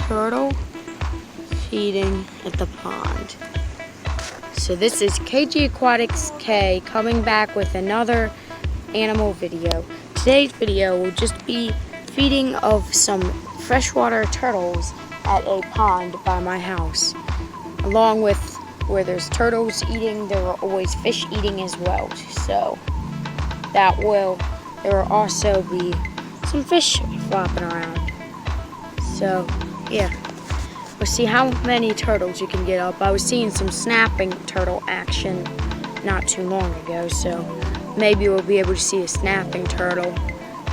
turtle feeding at the pond. So this is KG Aquatics K coming back with another animal video. Today's video will just be feeding of some freshwater turtles at a pond by my house. Along with where there's turtles eating, there are always fish eating as well. So there will also be some fish flopping around. So yeah, we'll see how many turtles you can get up. I was seeing some snapping turtle action not too long ago, so maybe we'll be able to see a snapping turtle.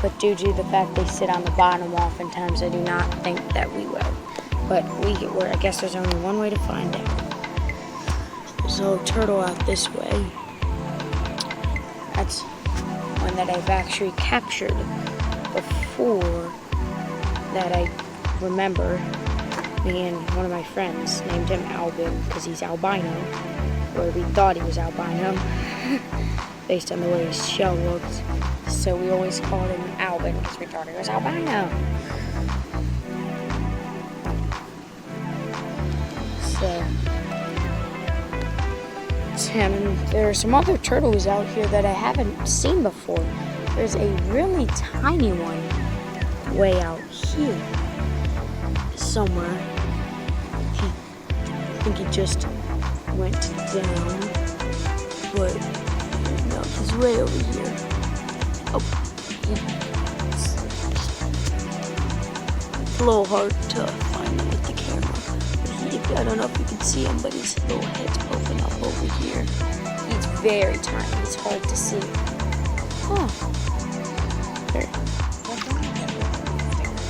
But due to the fact they sit on the bottom oftentimes, I do not think that we will. But I guess there's only one way to find out. There's a little turtle out this way. That's one that I've actually captured before that I remember. Me and one of my friends named him Albin because he's albino, or we thought he was albino based on the way his shell looked. So we always called him Albin because we thought he was albino. So, and there are some other turtles out here that I haven't seen before. There's a really tiny one way out here somewhere. I think he just went down, but no, he's way over here. Oh, it's a little hard to find him with the camera. I don't know if you can see him, but his little head's poking up over here. He's very tiny. It's hard to see. Oh. There.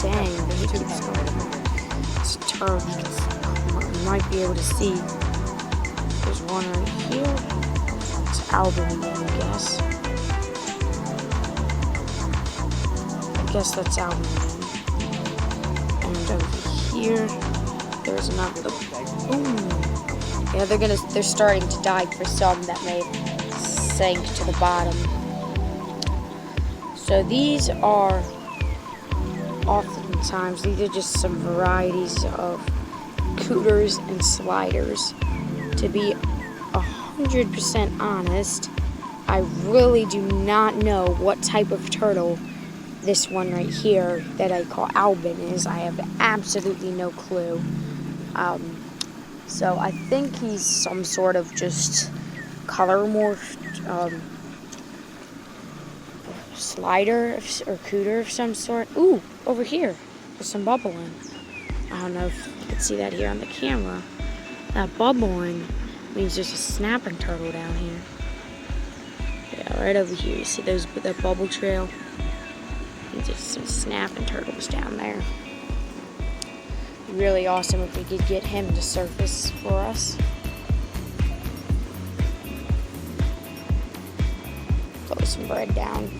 Dang, but he keeps going. It's turtle. You might be able to see. There's one right here. It's Albin again, I guess. I guess that's Albin again. And over here, there's another. Ooh. Yeah, they're starting to die for some that may have sank to the bottom. So these are oftentimes, these are just some varieties of cooters and sliders. To be 100% honest, I really do not know what type of turtle this one right here that I call Albin is. I have absolutely no clue. So I think he's some sort of just color morphed slider or cooter of some sort. Ooh, over here, there's some bubbling. I don't know if you can see that here on the camera. That bubbling means there's a snapping turtle down here. Yeah, right over here. You see that bubble trail? There's just some snapping turtles down there. Really awesome if we could get him to surface for us. Throw some bread down.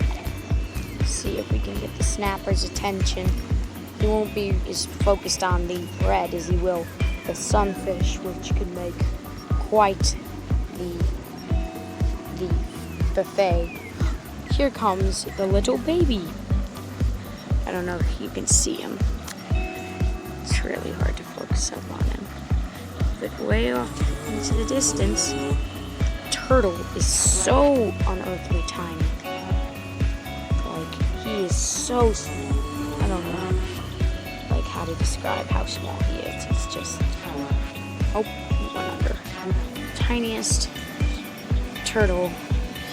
See if we can get the snapper's attention. He won't be as focused on the bread as he will the sunfish, which could make quite the buffet. Here comes the little baby. I don't know if you can see him. It's really hard to focus up on him. But way off into the distance, turtle is so unearthly tiny. Like, he is so, I don't know, like how to describe how small he is. It's just, oh, he went under. Tiniest turtle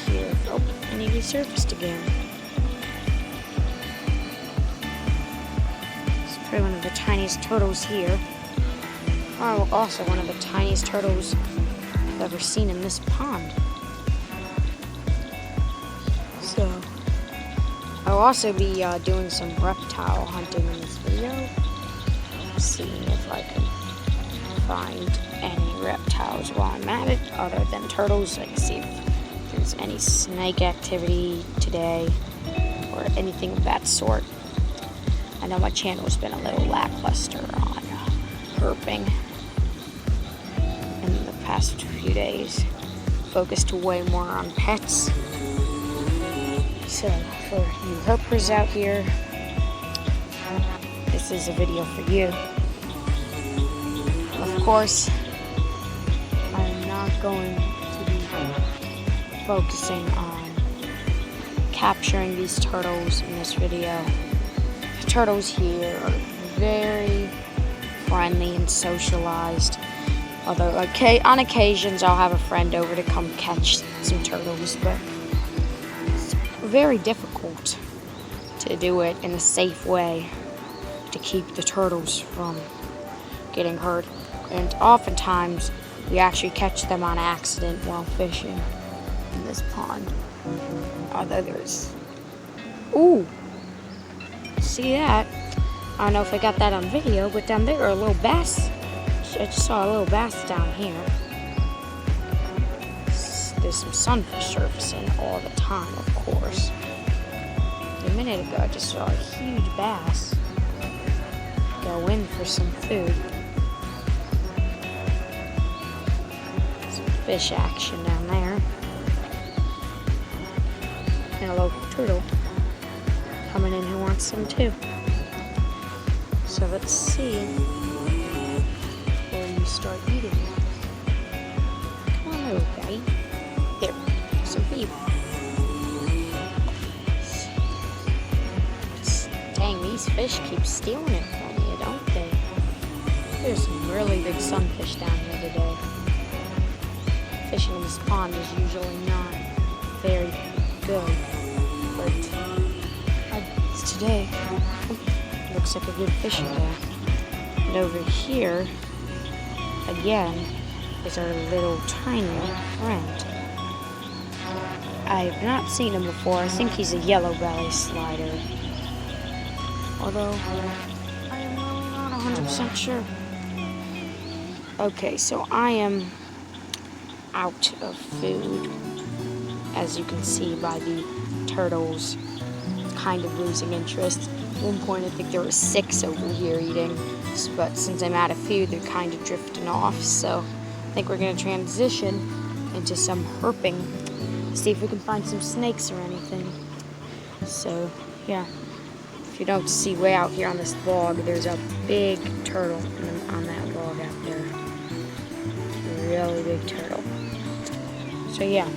here. Oh, and he resurfaced again. One of the tiniest turtles here. Oh, also one of the tiniest turtles I've ever seen in this pond. So, I'll also be doing some reptile hunting in this video. Seeing if I can find any reptiles while I'm at it, other than turtles. I can see if there's any snake activity today, or anything of that sort. I know my channel's been a little lackluster on herping in the past few days. Focused way more on pets. So, for you herpers out here, this is a video for you. course, I'm not going to be focusing on capturing these turtles in this video. The turtles here are very friendly and socialized. Although on occasions I'll have a friend over to come catch some turtles, but it's very difficult to do it in a safe way to keep the turtles from getting hurt. And oftentimes we actually catch them on accident while fishing in this pond. Although there's, ooh, see that? I don't know if I got that on video, but down there are a little bass. I just saw a little bass down here. There's some sunfish surfacing all the time, of course. A minute ago, I just saw a huge bass go in for some food. Some fish action down there. And a local turtle coming in who wants some too. So let's see where you start eating. Come on over, Daddy. There, some food. Dang, these fish keep stealing it from you, don't they? There's some really big sunfish down here today. Fishing in this pond is usually not very good, but today looks like a good fishing day. And over here, again, is our little tiny friend. I've not seen him before. I think he's a yellow belly slider. Although, I am really not 100% sure. Okay, so I am out of food, as you can see by the turtles kind of losing interest. At one point, I think there were 6 over here eating, but since I'm out of food, they're kind of drifting off. So I think we're going to transition into some herping, see if we can find some snakes or anything. So, yeah. If you don't see way out here on this log, there's a big turtle on that log out there. A really big turtle. So yeah.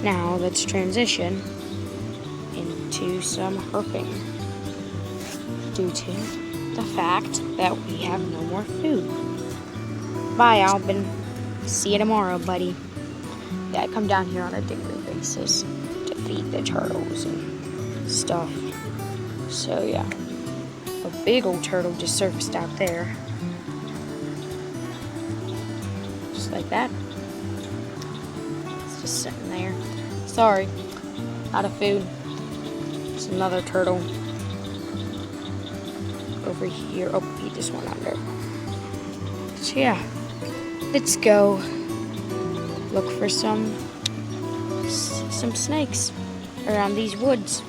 Now let's transition into some herping, due to the fact that we have no more food. Bye, Albin. See you tomorrow, buddy. Yeah, I come down here on a daily basis to feed the turtles and stuff. So yeah, a big old turtle just surfaced out there. Just like that. It's just sitting there. Sorry, out of food. There's another turtle over here. Oh, he just went under. So yeah, let's go look for some snakes around these woods.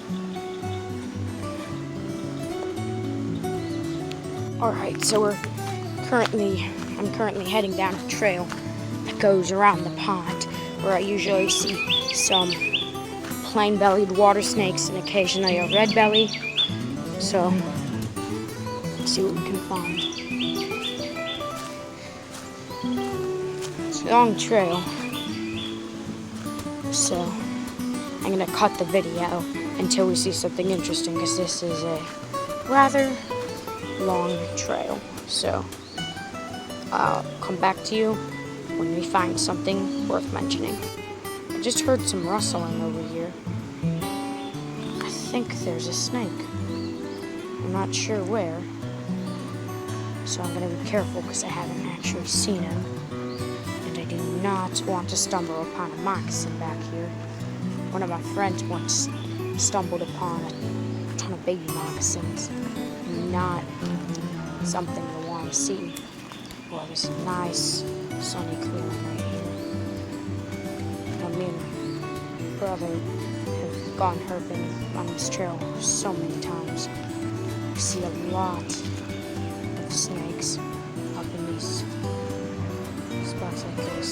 Alright, so I'm currently heading down a trail that goes around the pond, where I usually see some plain-bellied water snakes and occasionally a red belly. So, let's see what we can find. It's a long trail, so I'm going to cut the video until we see something interesting, because this is a rather long trail. So I'll come back to you when we find something worth mentioning. I just heard some rustling over here. I think there's a snake. I'm not sure where, so I'm going to be careful because I haven't actually seen him, and I do not want to stumble upon a moccasin back here. One of my friends once stumbled upon a ton of baby moccasins. Not something you want to see. Well, there's a nice sunny clearing right here. And me and my brother have gone herping on this trail so many times. We see a lot of snakes up in these spots like this.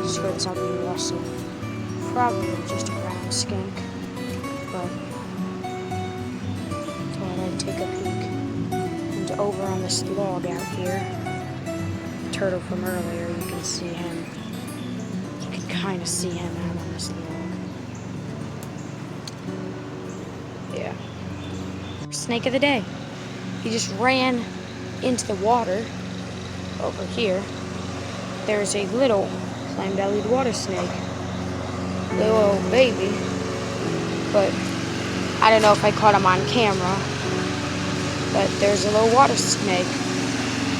Just heard something rustle. Probably just a ground skink, but take a peek and over on this log out here. The turtle from earlier, you can see him. You can kind of see him out on this log. Yeah. Snake of the day. He just ran into the water over here. There's a little plain-bellied water snake. Little baby. But I don't know if I caught him on camera. But there's a little water snake.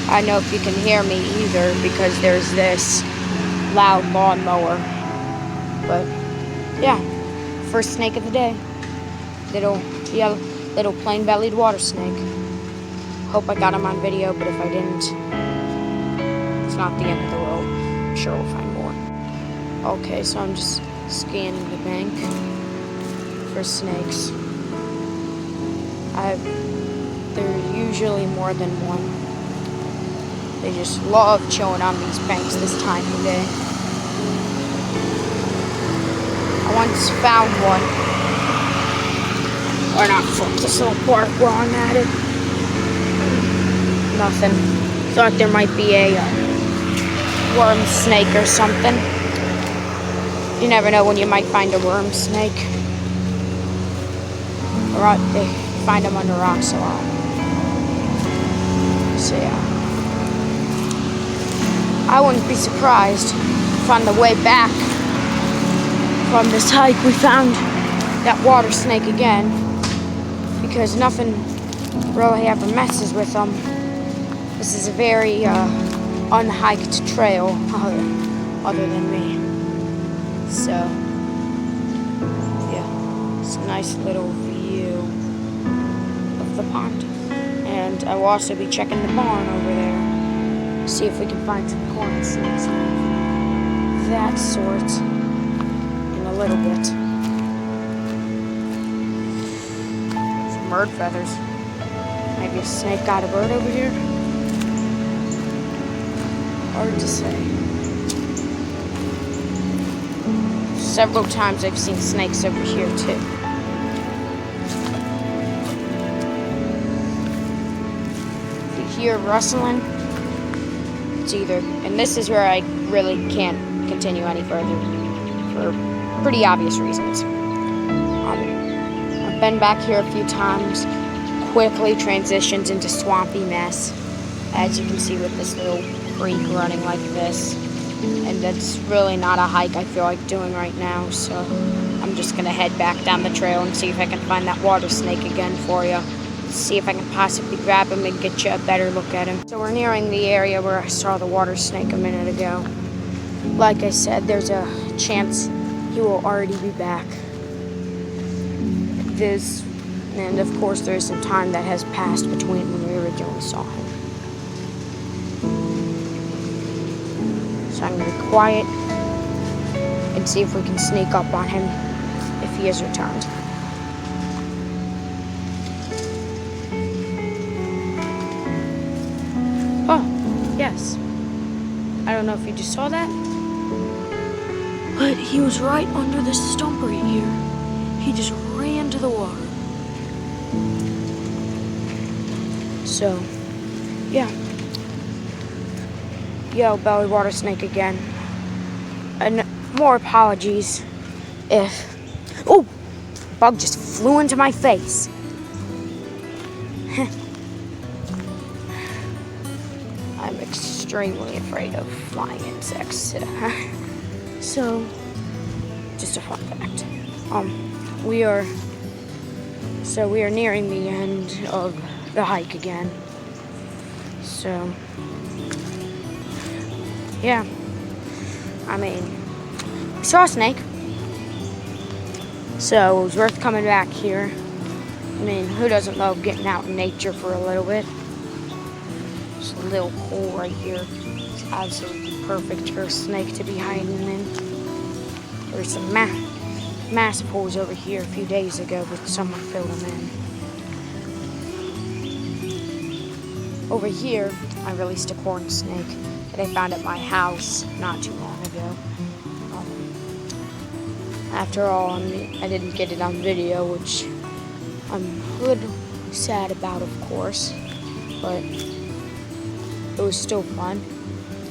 I don't know if you can hear me either because there's this loud lawnmower. But yeah, first snake of the day. Little plain-bellied water snake. Hope I got him on video, but if I didn't, it's not the end of the world. I'm sure we'll find more. Okay, so I'm just scanning the bank for snakes. There are usually more than one. They just love chilling on these banks this time of day. I once found one. Or not from this little park while I'm at it. Nothing. Thought there might be a worm snake or something. You never know when you might find a worm snake. Or they find them under rocks a lot. So yeah. I wouldn't be surprised if on the way back from this hike we found that water snake again. Because nothing really ever messes with them. This is a very unhiked trail other than me. So, yeah, it's a nice little view of the pond. And I will also be checking the barn over there, see if we can find some corn seeds of that sort in a little bit. Some bird feathers. Maybe a snake got a bird over here? Hard to say. Several times I've seen snakes over here too. If you hear rustling, it's either, and this is where I really can't continue any further for pretty obvious reasons. I've been back here a few times, quickly transitions into swampy mess, as you can see with this little creek running like this. And that's really not a hike I feel like doing right now, so I'm just gonna head back down the trail and see if I can find that water snake again for you. See if I can possibly grab him and get you a better look at him. So we're nearing the area where I saw the water snake a minute ago. Like I said, there's a chance he will already be back. And of course there's some time that has passed between when we originally saw him. So I'm going to be quiet and see if we can sneak up on him if he has returned. Oh, yes. I don't know if you just saw that, but he was right under this stump right here. He just ran to the water. So, yeah. Yo, belly water snake again. And more apologies if... Oh! Bug just flew into my face. I'm extremely afraid of flying insects. So, just a fun fact. We are nearing the end of the hike again. So, yeah. I mean, we saw a snake. So it was worth coming back here. I mean, who doesn't love getting out in nature for a little bit? There's a little hole right here. It's absolutely perfect for a snake to be hiding in. There's some massive holes over here a few days ago, but someone filled them in. Over here, I released a corn snake that I found at my house not too long ago. After all, I didn't get it on video, which I'm a little sad about, of course. but it was still fun.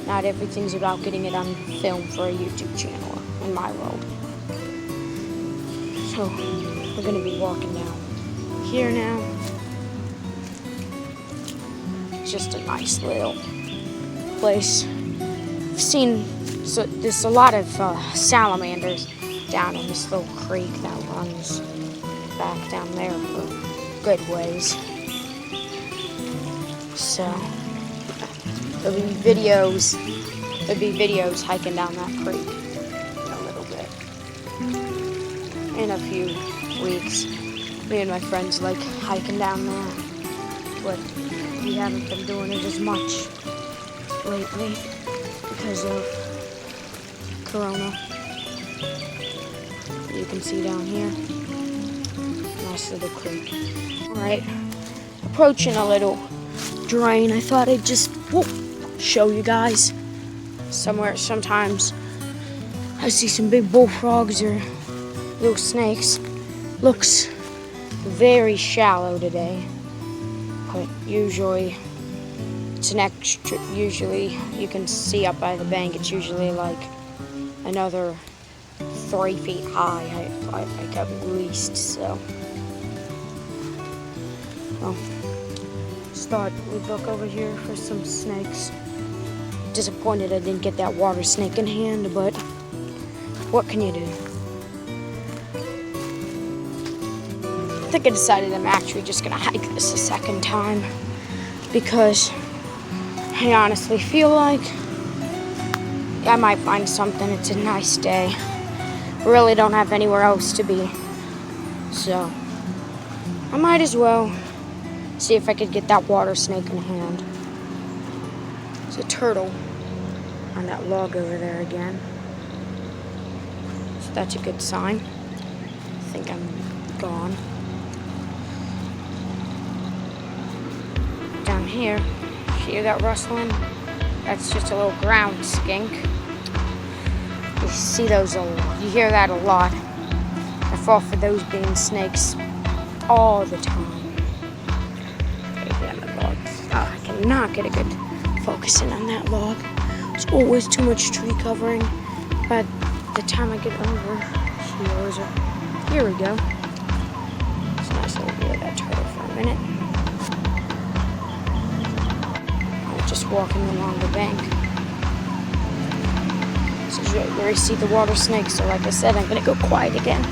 Not everything's about getting it on film for a YouTube channel in my world. So we're gonna be walking down here now. It's just a nice little place. I've seen, so there's a lot of salamanders down in this little creek that runs back down there for good ways. So there'll be videos hiking down that creek in a little bit. In a few weeks, me and my friends like hiking down there, but we haven't been doing it as much lately because of Corona. You can see down here, nice little creek. All right, approaching a little drain. I thought I'd just show you guys. Sometimes I see some big bullfrogs or little snakes. Looks very shallow today, but usually it's an extra. Usually you can see up by the bank. It's usually like another 3 feet high, I think at least. So, well, just thought we'd look over here for some snakes. Disappointed I didn't get that water snake in hand, but what can you do? I think I decided I'm actually just gonna hike this a second time because I honestly feel like I might find something. It's a nice day. Really don't have anywhere else to be, so I might as well see if I could get that water snake in hand. There's a turtle on that log over there again, so that's a good sign. I think I'm gone. Down here, hear that rustling? That's just a little ground skink. You see those a lot. You hear that a lot. I fall for those being snakes all the time. Again, the log. Oh, I cannot get a good focus in on that log. There's always too much tree covering. By the time I get over here we go. It's a nice little view of that turtle for a minute. I'm just walking along the bank. This is right where I see the water snake, so like I said, I'm gonna go quiet again.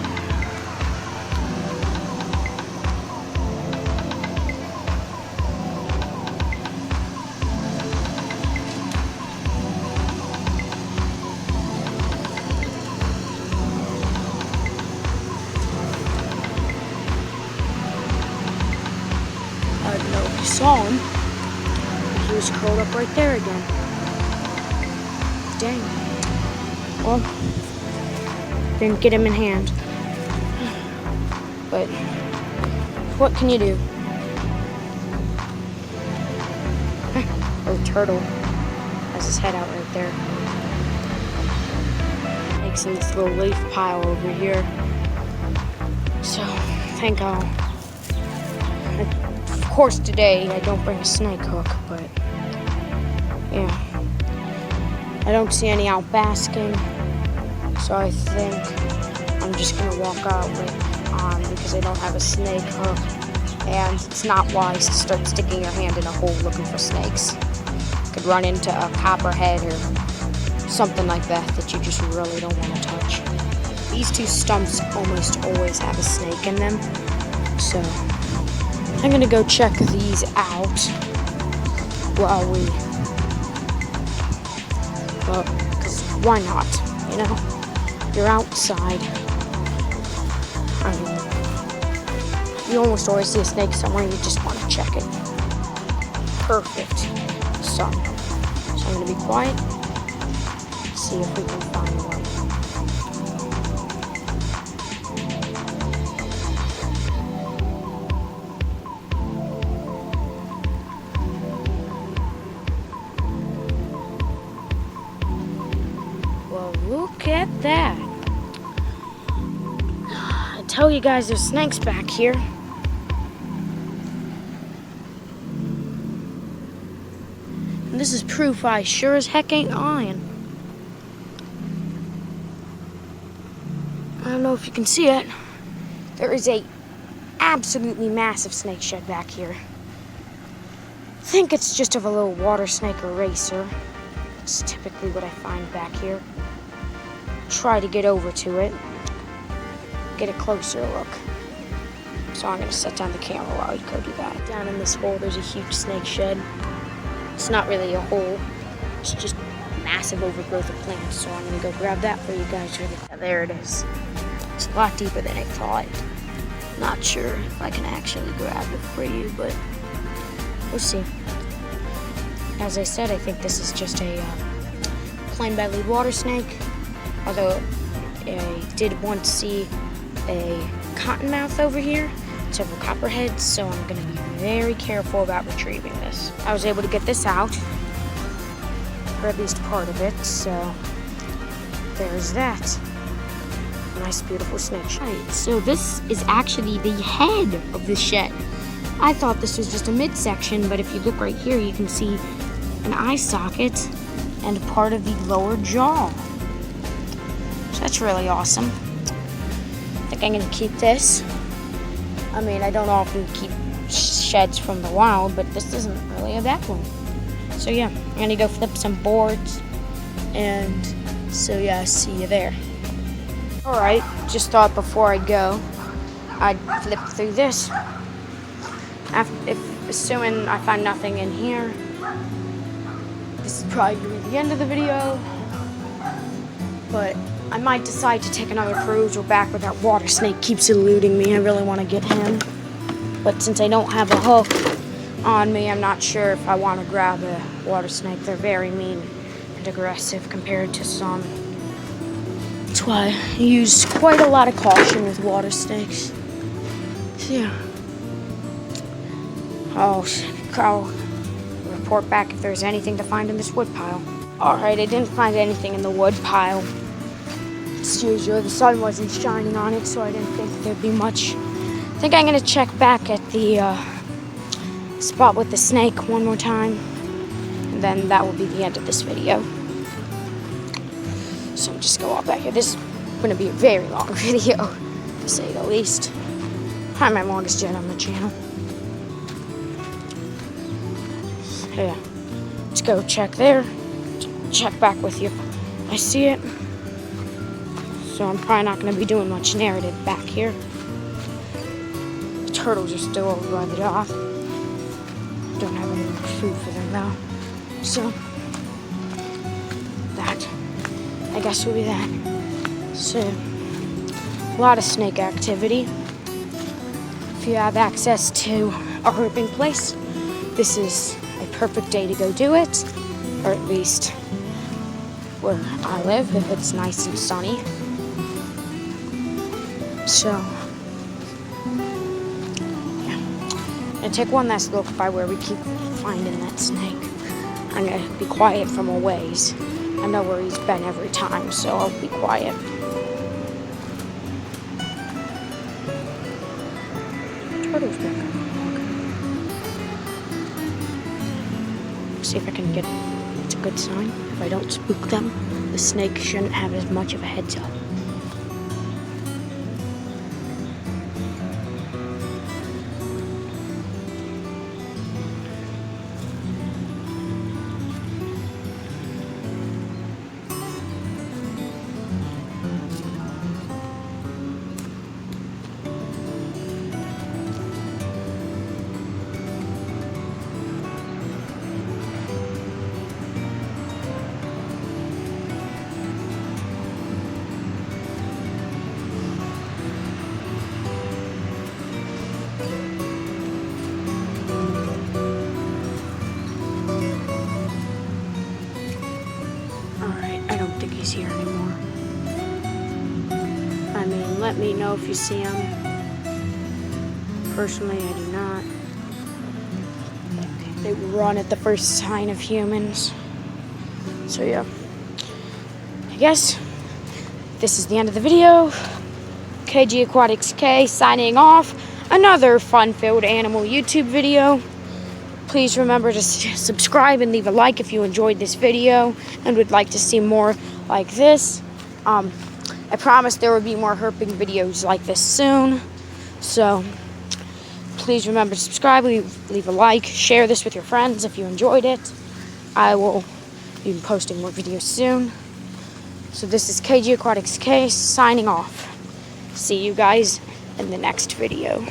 I don't know if you saw him. He was curled up right there again. Dang. Well, didn't get him in hand. But what can you do? Little turtle has his head out right there. Makes in this little leaf pile over here. So I think of course today I don't bring a snake hook, but yeah. I don't see any out basking, so I think I'm just gonna walk out because I don't have a snake hook, and it's not wise to start sticking your hand in a hole looking for snakes. You could run into a copperhead or something like that you just really don't want to touch. These two stumps almost always have a snake in them, so I'm gonna go check these out while we. Because why not, you know? You're outside. I mean, you almost always see a snake somewhere, you just want to check it. Perfect sun. So I'm going to be quiet, see if we can find one. Look at that. I tell you guys there's snakes back here. this is proof I sure as heck ain't lying. I don't know if you can see it. There is a absolutely massive snake shed back here. I think it's just of a little water snake eraser. It's typically what I find back here. Try to get over to it, get a closer look. So I'm gonna set down the camera while we go do that. Down in this hole, there's a huge snake shed. It's not really a hole, it's just massive overgrowth of plants. So I'm gonna go grab that for you guys. There it is. It's a lot deeper than I thought. Not sure if I can actually grab it for you, but we'll see. As I said, I think this is just a plain-bellied water snake. Although I did once see a cottonmouth over here, several copperheads, so I'm going to be very careful about retrieving this. I was able to get this out, or at least part of it, so there's that. Nice, beautiful snake shed. Right, so this is actually the head of the shed. I thought this was just a midsection, but if you look right here, you can see an eye socket and part of the lower jaw. So that's really awesome. I think I'm gonna keep this. I mean, I don't often keep sheds from the wild, but this isn't really a bad one. So yeah, I'm gonna go flip some boards, and so yeah, see you there. All right, just thought before I go, I'd flip through this. Assuming I find nothing in here, this is probably gonna be the end of the video, but I might decide to take another cruise or back where that water snake keeps eluding me. I really want to get him, but since I don't have a hook on me, I'm not sure if I want to grab a water snake. They're very mean and aggressive compared to some. That's why I use quite a lot of caution with water snakes. So yeah. I'll report back if there's anything to find in this wood pile. Alright, I didn't find anything in the wood pile. As usual, the sun wasn't shining on it, so I didn't think there'd be much. I think I'm gonna check back at the spot with the snake one more time, and then that will be the end of this video. So just go off back here. This is gonna be a very long video, to say the least. Probably my longest yet on the channel. Yeah, let's go check there. Check back with you. I see it. So I'm probably not going to be doing much narrative back here. The turtles are still over by the dock. Don't have any more food for them though. So that, I guess, will be that. So a lot of snake activity. If you have access to a herping place, this is a perfect day to go do it, or at least where I live, if it's nice and sunny. So, yeah. I'm gonna take one last look by where we keep finding that snake. I'm gonna be quiet from a ways. I know where he's been every time, so I'll be quiet. Turtles back up. See if I can get it. It's a good sign. If I don't spook them, the snake shouldn't have as much of a heads up. He's here anymore. I mean, let me know if you see him. Personally, I do not. They run at the first sign of humans. So yeah, I guess this is the end of the video. KG Aquatics K signing off. Another fun-filled animal YouTube video. Please remember to subscribe and leave a like if you enjoyed this video and would like to see more like this. I promise there will be more herping videos like this soon. So please remember to subscribe, leave a like, share this with your friends if you enjoyed it. I will be posting more videos soon. So this is KG Aquatics K signing off. See you guys in the next video.